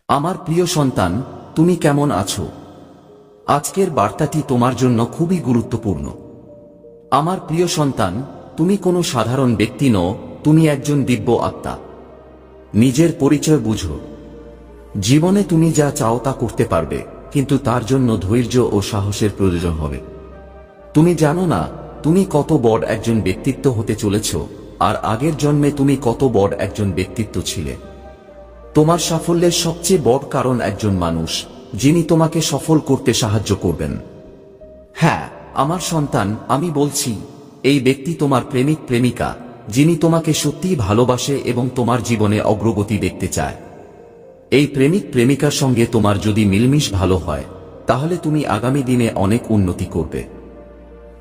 আমার প্রিয় সন্তান, তুমি কেমন আছো? আজকের বার্তাটি তোমার জন্য খুবই গুরুত্বপূর্ণ। আমার প্রিয় সন্তান, তুমি কোনো সাধারণ ব্যক্তি নও, তুমি একজন দিব্য আত্মা। নিজের পরিচয় বুঝো। জীবনে তুমি যা চাও তা করতে পারবে, কিন্তু তার জন্য ধৈর্য ও সাহসের প্রয়োজন হবে। তুমি জানো না তুমি কত বড় একজন ব্যক্তিত্ব হতে চলেছ, আর আগের জন্মে তুমি কত বড় একজন ব্যক্তিত্ব ছিলে। তোমার সাফল্যের সবচেয়ে বড় কারণ একজন মানুষ, যিনি তোমাকে সফল করতে সাহায্য করবেন। হ্যাঁ, আমার সন্তান, আমি বলছি, এই ব্যক্তি তোমার প্রেমিক প্রেমিকা, যিনি তোমাকে সত্যিই ভালোবাসে এবং তোমার জীবনে অগ্রগতি দেখতে চায়। এই প্রেমিক প্রেমিকার সঙ্গে তোমার যদি মিলমিশ ভালো হয়, তাহলে তুমি আগামী দিনে অনেক উন্নতি করবে।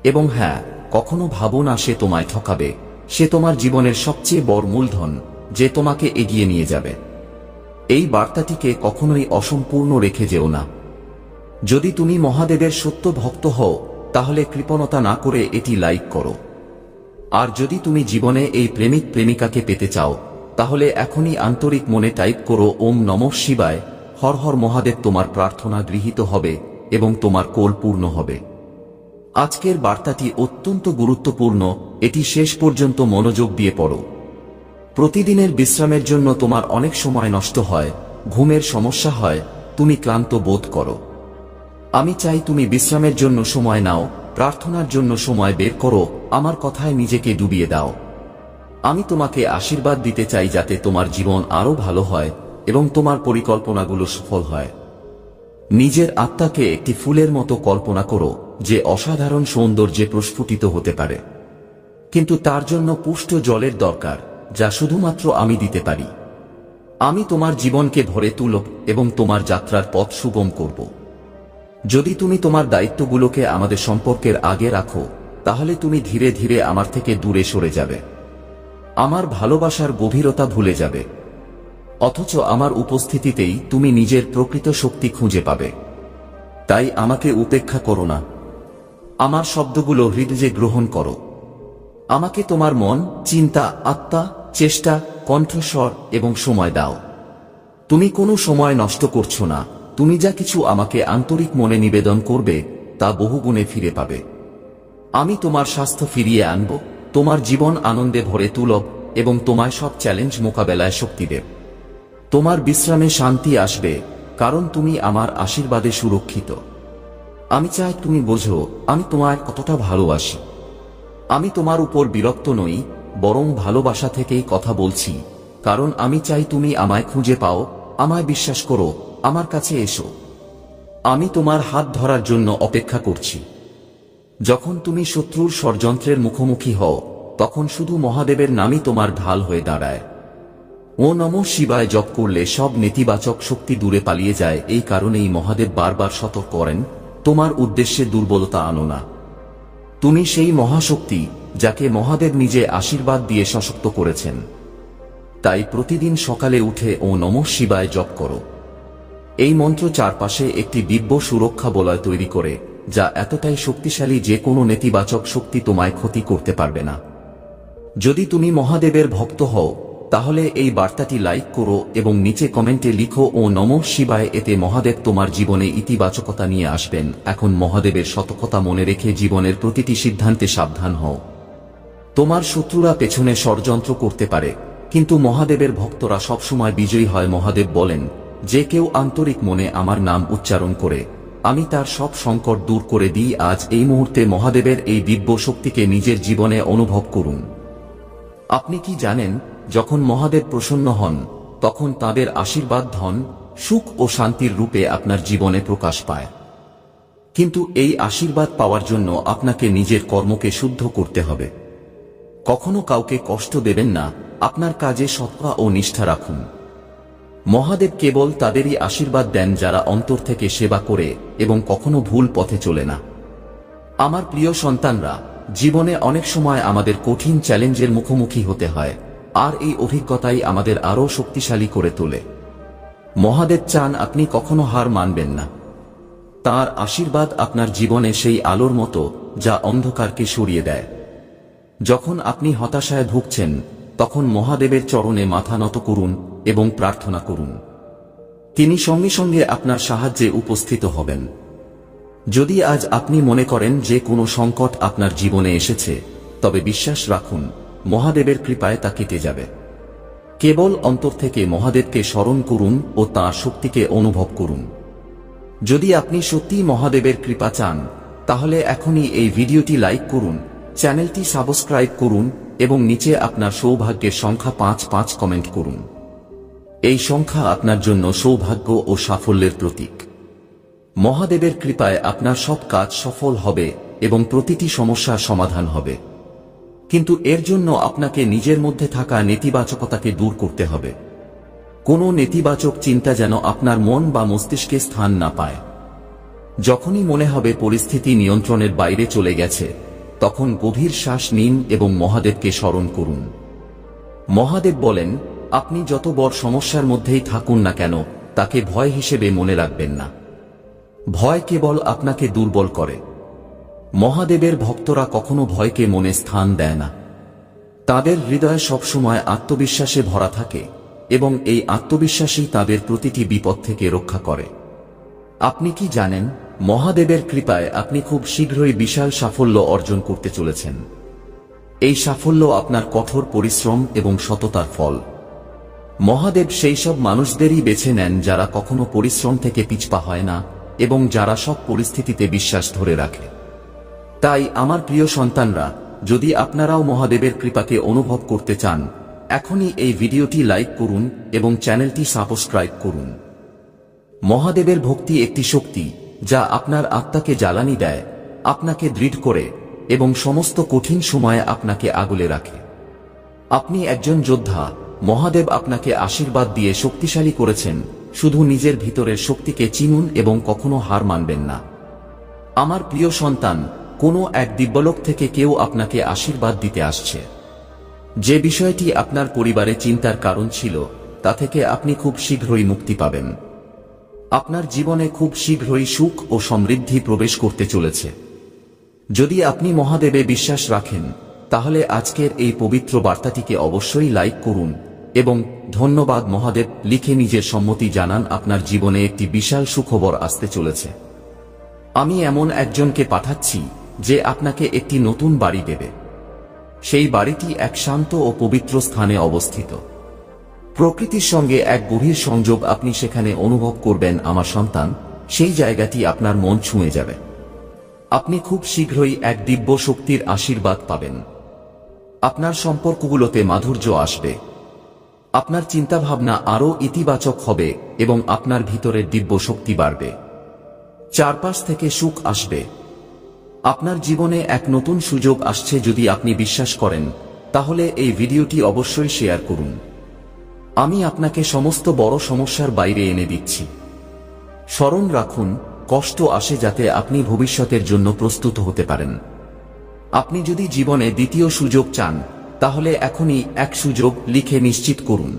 এবং হ্যাঁ, কখনো ভাবো না সে তোমায় ঠকাবে। সে তোমার জীবনের সবচেয়ে বড় মূলধন, যে তোমাকে এগিয়ে নিয়ে যাবে। এই বার্তাটিকে কখনোই অসম্পূর্ণ রেখে যেও না। যদি তুমি মহাদেবের সত্য ভক্ত হও, তাহলে কৃপণতা না করে এটি লাইক করো। আর যদি তুমি জীবনে এই প্রেমিক প্রেমিকাকে পেতে চাও, তাহলে এখনই আন্তরিক মনে টাইপ করো ওম নমঃ শিবায়। হর হর মহাদেব। তোমার প্রার্থনা গৃহীত হবে এবং তোমার কোল পূর্ণ হবে। আজকের বার্তাটি অত্যন্ত গুরুত্বপূর্ণ, এটি শেষ পর্যন্ত মনোযোগ দিয়ে পড়ো। প্রতিদিনের বিশ্রামের জন্য তোমার অনেক সময় নষ্ট হয়, ঘুমের সমস্যা হয়, তুমি ক্লান্ত বোধ করো। আমি চাই তুমি বিশ্রামের জন্য সময় নাও, প্রার্থনার জন্য সময় বের করো, আমার কথায় নিজেকে ডুবিয়ে দাও। আমি তোমাকে আশীর্বাদ দিতে চাই যাতে তোমার জীবন আরো ভালো হয় এবং তোমার পরিকল্পনাগুলো সফল হয়। নিজের আত্মাকে একটি ফুলের মতো কল্পনা করো, যে অসাধারণ সৌন্দর্যে প্রস্ফুটিত হতে পারে। কিন্তু তার জন্য পুষ্ট জলের দরকার, যা শুধুমাত্র আমি দিতে পারি। আমি তোমার জীবনকে ভরে তুলব এবং তোমার যাত্রার পথ সুগম করব। যদি তুমি তোমার দায়িত্বগুলোকে আমাদের সম্পর্কের আগে রাখো, তাহলে তুমি ধীরে ধীরে আমার থেকে দূরে সরে যাবে। আমার ভালোবাসার গভীরতা ভুলে যাবে। অথচ আমার উপস্থিতিতেই তুমি নিজের প্রকৃত শক্তি খুঁজে পাবে। তাই আমাকে উপেক্ষা করো না। আমার শব্দগুলো হৃদয়ে গ্রহণ করো। আমাকে তোমার মন, চিন্তা, আত্মা, চেষ্টা, কণ্ঠস্বর এবং সময় দাও। তুমি কোনো সময় নষ্ট করছো না। তুমি যা কিছু আমাকে আন্তরিক মনে নিবেদন করবে, তা বহুগুণে ফিরে পাবে। আমি তোমার স্বাস্থ্য ফিরিয়ে আনব, তোমার জীবন আনন্দে ভরে তুলব এবং তোমায় সব চ্যালেঞ্জ মোকাবেলায় শক্তি দেব। তোমার বিশ্রামে শান্তি আসবে, কারণ তুমি আমার আশীর্বাদে সুরক্ষিত। আমি চাই তুমি বোঝো আমি তোমায় কতটা ভালোবাসি। আমি তোমার উপর বিরক্ত নই, বরং ভালোবাসা থেকেই কথা বলছি, কারণ আমি চাই তুমি আমায় খুঁজে পাও, আমায় বিশ্বাস করো, আমার কাছে এসো। আমি তোমার হাত ধরার জন্য অপেক্ষা করছি। যখন তুমি শত্রুর ষড়যন্ত্রের মুখোমুখি হও, তখন শুধু মহাদেবের নামই তোমার ঢাল হয়ে দাঁড়ায়। ও নমঃ শিবায় জপ করলে সব নেতিবাচক শক্তি দূরে পালিয়ে যায়। এই কারণেই মহাদেব বারবার সতর্ক করেন, তোমার উদ্দেশ্যে দুর্বলতা আনো না। তুমি সেই মহাশক্তি, যাকে মহাদেব নিজে আশীর্বাদ দিয়ে সশক্ত করেছেন। তাই প্রতিদিন সকালে উঠে ও নমঃ শিবায় জপ করো। এই মন্ত্র চারপাশে একটি দিব্য সুরক্ষা বলয় তৈরি করে, যা এতটাই শক্তিশালী যে কোনো নেতিবাচক শক্তি তোমায় ক্ষতি করতে পারবে না। যদি তুমি মহাদেবের ভক্ত হও, তাহলে এই বার্তাটি লাইক করো এবং নিচে কমেন্টে লিখো ও নমঃ শিবায়। এতে মহাদেব তোমার জীবনে ইতিবাচকতা নিয়ে আসবেন। এখন মহাদেবের সতর্কতা মনে রেখে জীবনের প্রতিটি সিদ্ধান্তে সাবধান হও। তোমার শত্রুরা পেছনে ষড়যন্ত্র করতে পারে, কিন্তু মহাদেবের ভক্তরা সবসময় বিজয়ী হয়। মহাদেব বলেন, যে কেউ আন্তরিক মনে আমার নাম উচ্চারণ করে, আমি তার সব সংকট দূর করে দিই। আজ এই মুহূর্তে মহাদেবের এই দিব্য শক্তিকে নিজের জীবনে অনুভব করুন। আপনি কি জানেন, যখন মহাদেব প্রসন্ন হন, তখন তাঁদের আশীর্বাদ ধন, সুখ ও শান্তির রূপে আপনার জীবনে প্রকাশ পায়। কিন্তু এই আশীর্বাদ পাওয়ার জন্য আপনাকে নিজের কর্মকে শুদ্ধ করতে হবে। কখনো কাউকে কষ্ট দেবেন না, আপনার কাজে সৎতা ও নিষ্ঠা রাখুন। মহাদেব কেবল তাদেরই আশীর্বাদ দেন যারা অন্তর থেকে সেবা করে এবং কখনো ভুল পথে চলে না। আমার প্রিয় সন্তানরা, জীবনে অনেক সময় আমাদের কঠিন চ্যালেঞ্জের মুখোমুখি হতে হয়, আর এই অভিজ্ঞতাই আমাদের আরও শক্তিশালী করে তোলে। মহাদেব চান আপনি কখনো হার মানবেন না। তাঁর আশীর্বাদ আপনার জীবনে সেই আলোর মতো, যা অন্ধকারকে সরিয়ে দেয়। যখন আপনি হতাশায় ভুগছেন, তখন মহাদেবের চরণে মাথা নত করুন এবং প্রার্থনা করুন। তিনি সঙ্গে সঙ্গে আপনার সাহায্যে উপস্থিত হবেন। যদি আজ আপনি মনে করেন যে কোনো সংকট আপনার জীবনে এসেছে, তবে বিশ্বাস রাখুন, মহাদেবের কৃপায় তা কেটে যাবে। কেবল অন্তর থেকে মহাদেবকে স্মরণ করুন ও তাঁর শক্তিকে অনুভব করুন। যদি আপনি সত্যিই মহাদেবের কৃপা চান, তাহলে এখনই এই ভিডিওটি লাইক করুন, চ্যানেলটি সাবস্ক্রাইব করুন এবং নিচে আপনার সৌভাগ্যের সংখ্যা 55 কমেন্ট করুন। এই সংখ্যা আপনার জন্য সৌভাগ্য ও সাফল্যের প্রতীক। মহাদেবের কৃপায় আপনার সব কাজ সফল হবে এবং প্রতিটি সমস্যার সমাধান হবে। কিন্তু এর জন্য আপনাকে নিজের মধ্যে থাকা নেতিবাচকতাকে দূর করতে হবে। কোনো নেতিবাচক চিন্তা যেন আপনার মন বা মস্তিষ্কে স্থান না পায়। যখনই মনে হবে পরিস্থিতি নিয়ন্ত্রণের বাইরে চলে গেছে, তখন গভীর শ্বাস নিন এবং মহাদেবকে স্মরণ করুন। মহাদেব বলেন, আপনি যত বড় সমস্যার মধ্যেই থাকুন না কেন, তাকে ভয় হিসেবে মনে রাখবেন না। ভয় কেবল আপনাকে দুর্বল করে। মহাদেবের ভক্তরা কখনো ভয়কে মনে স্থান দেয় না। তাদের হৃদয় সবসময় আত্মবিশ্বাসে ভরা থাকে এবং এই আত্মবিশ্বাসই তাদের প্রতিটি বিপদ থেকে রক্ষা করে। আপনি কি জানেন, মহাদেবের কৃপায় আপনি খুব শীঘ্রই বিশাল সাফল্য অর্জন করতে চলেছেন। এই সাফল্য আপনার কঠোর পরিশ্রম এবং সততার ফল। মহাদেব সেই সব মানুষদেরই বেছে নেন যারা কখনো পরিশ্রম থেকে পিছপা হয় না এবং যারা সব পরিস্থিতিতে বিশ্বাস ধরে রাখে। তাই আমার প্রিয় সন্তানরা, যদি আপনারাও মহাদেবের কৃপাকে অনুভব করতে চান, এখনই এই ভিডিওটি লাইক করুন এবং চ্যানেলটি সাবস্ক্রাইব করুন। মহাদেবের ভক্তি একটি শক্তি যা আপনার আত্মাকে জ্বালানি দেয়, আপনাকে দৃঢ় করে এবং সমস্ত কঠিন সময়ে আপনাকে আগলে রাখে। আপনি একজন যোদ্ধা। মহাদেব আপনাকে আশীর্বাদ দিয়ে শক্তিশালী করেছেন। শুধু নিজের ভিতরের শক্তিকে চিনুন এবং কখনো হার মানবেন না। আমার প্রিয় সন্তান, কোনো এক দিব্যলোক থেকে কেউ আপনাকে আশীর্বাদ দিতে আসছে। যে বিষয়টি আপনার পরিবারে চিন্তার কারণ ছিল, তা থেকে আপনি খুব শীঘ্রই মুক্তি পাবেন। আপনার জীবনে খুব শীঘ্রই সুখ ও সমৃদ্ধি প্রবেশ করতে চলেছে। যদি আপনি মহাদেবে বিশ্বাস রাখেন, তাহলে আজকের এই পবিত্র বার্তাটিকে অবশ্যই লাইক করুন এবং ধন্যবাদ মহাদেব লিখে নিজের সম্মতি জানান। আপনার জীবনে একটি বিশাল সুখবর আসতে চলেছে। আমি এমন একজনকে পাঠাচ্ছি যে আপনাকে একটি নতুন বাড়ি দেবে। সেই বাড়িটি এক শান্ত ও পবিত্র স্থানে অবস্থিত। প্রকৃতির সঙ্গে এক গভীর সংযোগ আপনি সেখানে অনুভব করবেন। আমার সন্তান, সেই জায়গাটি আপনার মন ছুঁয়ে যাবে। আপনি খুব শীঘ্রই এক দিব্য শক্তির আশীর্বাদ পাবেন। আপনার সম্পর্কগুলোতে মাধুর্য আসবে। আপনার চিন্তাভাবনা আরও ইতিবাচক হবে এবং আপনার ভিতরের দিব্য শক্তি বাড়বে। চারপাশ থেকে সুখ আসবে। আপনার জীবনে এক নতুন সুযোগ আসছে। যদি আপনি বিশ্বাস করেন, তাহলে এই ভিডিওটি অবশ্যই শেয়ার করুন। আমি আপনাকে সমস্ত বড় সমস্যার বাইরে এনে দিচ্ছি। স্মরণ রাখুন, কষ্ট আসে যাতে আপনি ভবিষ্যতের জন্য প্রস্তুত হতে পারেন। আপনি যদি জীবনে দ্বিতীয় সুযোগ চান, তাহলে এখনই এক সুযোগ লিখে নিশ্চিত করুন।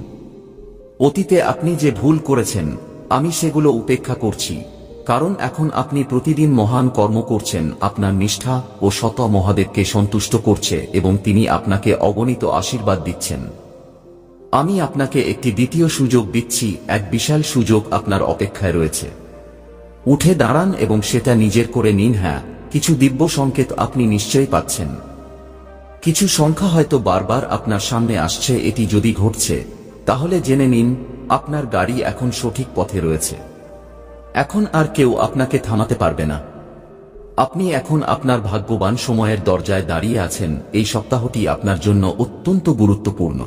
অতীতে আপনি যে ভুল করেছেন, আমি সেগুলো উপেক্ষা করছি, কারণ এখন আপনি প্রতিদিন মহান কর্ম করছেন। আপনার নিষ্ঠা ও সত মহাদেবকে সন্তুষ্ট করছে এবং তিনি আপনাকে অগণিত আশীর্বাদ দিচ্ছেন। আমি আপনাকে একটি দ্বিতীয় সুযোগ দিচ্ছি। এক বিশাল সুযোগ আপনার অপেক্ষায় রয়েছে। উঠে দাঁড়ান এবং সেটা নিজের করে নিন। হ্যাঁ, কিছু দিব্য সংকেত আপনি নিশ্চয়ই পাচ্ছেন। কিছু সংখ্যা হয়তো বারবার আপনার সামনে আসছে। এটি যদি ঘটছে, তাহলে জেনে নিন আপনার গাড়ি এখন সঠিক পথে রয়েছে। এখন আর কেউ আপনাকে থামাতে পারবে না। আপনি এখন আপনার ভাগ্যবান সময়ের দরজায় দাঁড়িয়ে আছেন। এই সপ্তাহটি আপনার জন্য অত্যন্ত গুরুত্বপূর্ণ।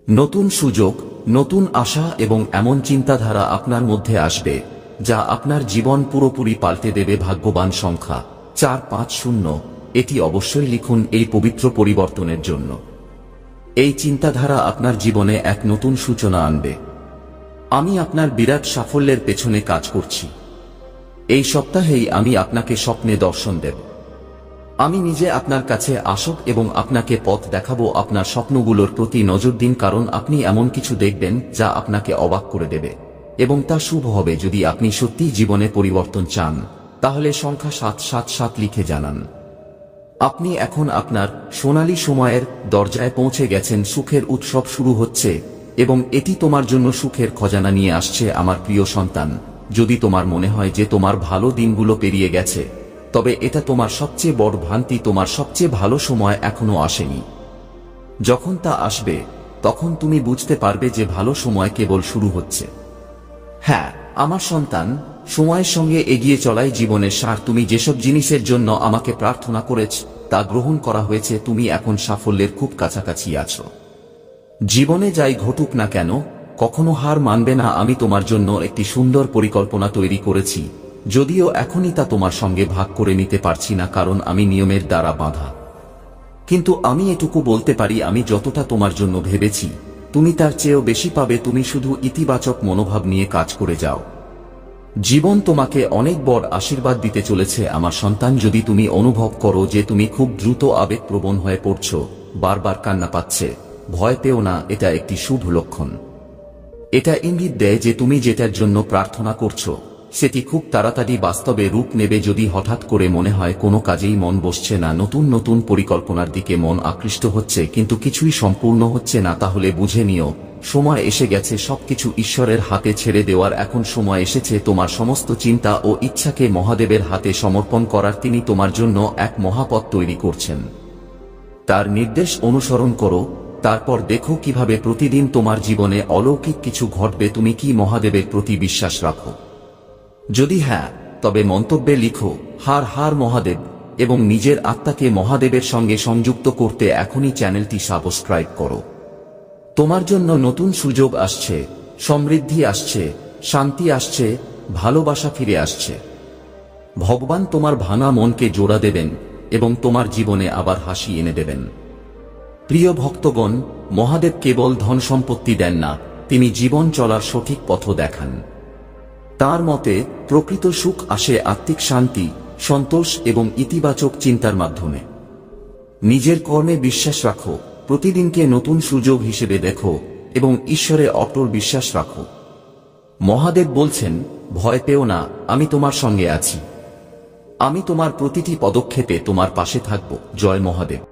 নতুন সুযোগ, নতুন আশা এবং এমন চিন্তাধারা আপনার মধ্যে আসবে যা আপনার জীবন পুরোপুরি পাল্টে দেবে। ভাগ্যবান সংখ্যা 450। এটি অবশ্যই লিখুন এই পবিত্র পরিবর্তনের জন্য। এই চিন্তাধারা আপনার জীবনে এক নতুন সূচনা আনবে। আমি আপনার বিরাট সাফল্যের পেছনে কাজ করছি। এই সপ্তাহেই আমি আপনাকে স্বপ্নে দর্শন দেব। আমি নিজে আপনার কাছে আসব এবং আপনাকে পথ দেখাবো। আপনার স্বপ্নগুলোর প্রতি নজর দিন, কারণ আপনি এমন কিছু দেখবেন যা আপনাকে অবাক করে দেবে এবং তা শুভ হবে। যদি আপনি সত্যিই জীবনে পরিবর্তন চান, তাহলে সংখ্যা 777 লিখে জানান। আপনি এখন আপনার সোনালী সময়ের দরজায় পৌঁছে গেছেন। সুখের উৎসব শুরু হচ্ছে এবং এটি তোমার জন্য সুখের খজানা নিয়ে আসছে। আমার প্রিয় সন্তান, যদি তোমার মনে হয় যে তোমার ভালো দিনগুলো পেরিয়ে গেছে, তবে এটা তোমার সবচেয়ে বড় ভ্রান্তি। তোমার সবচেয়ে ভালো সময় এখনো আসেনি। যখন তা আসবে, তখন তুমি বুঝতে পারবে যে ভালো সময় কেবল শুরু হচ্ছে। হ্যাঁ আমার সন্তান, সময়ের সঙ্গে এগিয়ে চলাই জীবনের সার। তুমি যেসব জিনিসের জন্য আমাকে প্রার্থনা করেছ তা গ্রহণ করা হয়েছে। তুমি এখন সাফল্যের খুব কাছাকাছি আছো। জীবনে যাই ঘটুক না কেন, কখনো হার মানবে না। আমি তোমার জন্য একটি সুন্দর পরিকল্পনা তৈরি করেছি, যদিও এখনই তা তোমার সঙ্গে ভাগ করে নিতে পারছি না, কারণ আমি নিয়মের দ্বারা বাঁধা। কিন্তু আমি এটুকু বলতে পারি, আমি যতটা তোমার জন্য ভেবেছি তুমি তার চেয়েও বেশি পাবে। তুমি শুধু ইতিবাচক মনোভাব নিয়ে কাজ করে যাও। জীবন তোমাকে অনেক বড় আশীর্বাদ দিতে চলেছে আমার সন্তান। যদি তুমি অনুভব করো যে তুমি খুব দ্রুত আবেগপ্রবণ হয়ে পড়ছো, বারবার কান্না পাচ্ছে, ভয় পেও না। এটা একটি শুভ লক্ষণ। এটা ইঙ্গিত দেয় যে তুমি যেটার জন্য প্রার্থনা করছো সেটি খুব তাড়াতাড়ি বাস্তবে রূপ নেবে। যদি হঠাৎ করে মনে হয় কোনো কাজেই মন বসছে না, নতুন নতুন পরিকল্পনার দিকে মন আকৃষ্ট হচ্ছে কিন্তু কিছুই সম্পূর্ণ হচ্ছে না, তাহলে বুঝে নিও সময় এসে গেছে সবকিছু ঈশ্বরের হাতে ছেড়ে দেওয়ার। এখন সময় এসেছে তোমার সমস্ত চিন্তা ও ইচ্ছাকে মহাদেবের হাতে সমর্পণ করার। তিনি তোমার জন্য এক মহাপথ তৈরি করছেন। তার নির্দেশ অনুসরণ করো, তারপর দেখো কিভাবে প্রতিদিন তোমার জীবনে অলৌকিক কিছু ঘটবে। তুমি কি মহাদেবের প্রতি বিশ্বাস রাখো? যদি হ্যাঁ, তবে মন্তব্যে লিখো হার হার মহাদেব, এবং নিজের আত্মাকে মহাদেবের সঙ্গে সংযুক্ত করতে এখনই চ্যানেলটি সাবস্ক্রাইব করো। তোমার জন্য নতুন সুযোগ আসছে, সমৃদ্ধি আসছে, শান্তি আসছে, ভালোবাসা ফিরে আসছে। ভগবান তোমার ভাঙা মনকে জোড়া দেবেন এবং তোমার জীবনে আবার হাসি এনে দেবেন। প্রিয় ভক্তগণ, মহাদেব কেবল ধন সম্পত্তি দেন না, তিনি জীবন চলার সঠিক পথ দেখান। তার মতে প্রকৃত সুখ আসে আত্মিক শান্তি, সন্তোষ এবং ইতিবাচক চিন্তার মাধ্যমে। নিজের কর্মে বিশ্বাস রাখো, প্রতিদিনকে নতুন সুযোগ হিসেবে দেখো এবং ঈশ্বরে অটল বিশ্বাস রাখো। মহাদেব বলছেন, ভয় পেও না, আমি তোমার সঙ্গে আছি। আমি তোমার প্রতিটি পদক্ষেপে তোমার পাশে থাকব। জয় মহাদেব।